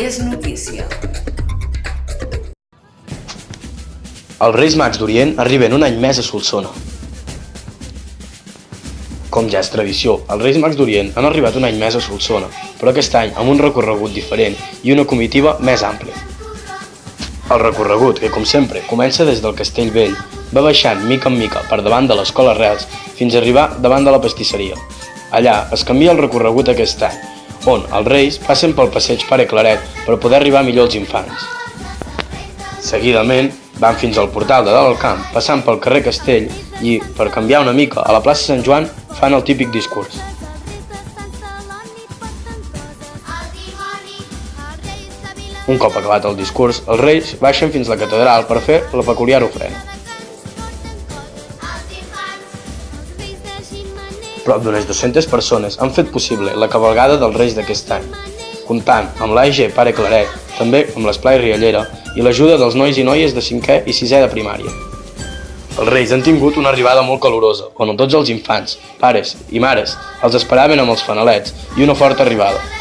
és notícia. Els Reis Mags d'Orient arriben un any més a Solsona. Com ja és tradició, els Reis Mags d'Orient han arribat un any més a Solsona, però aquest any amb un recorregut diferent i una comitiva més àmplia. El recorregut, que com sempre comença des del Castell Vell, va baixant mica en mica per davant de l'Escola Arrels fins a arribar davant de la pastisseria. Allà es canvia el recorregut aquest any, on els Reis passen pel passeig Pare Claret per poder arribar millor als infants. Seguidament van fins al portal de dalt al camp, passant pel carrer Castell i, per canviar una mica, a la plaça Sant Joan fan el típic discurs. Un cop acabat el discurs, els Reis baixen fins a la catedral per fer la peculiar ofrena. Prop d'unes 200 persones han fet possible la cavalgada dels Reis d'aquest any, comptant amb l'AEG Pare Claret, també amb l'Esplai Riallera i l'ajuda dels nois i noies de 5è i 6è de primària. Els Reis han tingut una arribada molt calorosa, on tots els infants, pares i mares els esperaven amb els fanalets i una forta arribada.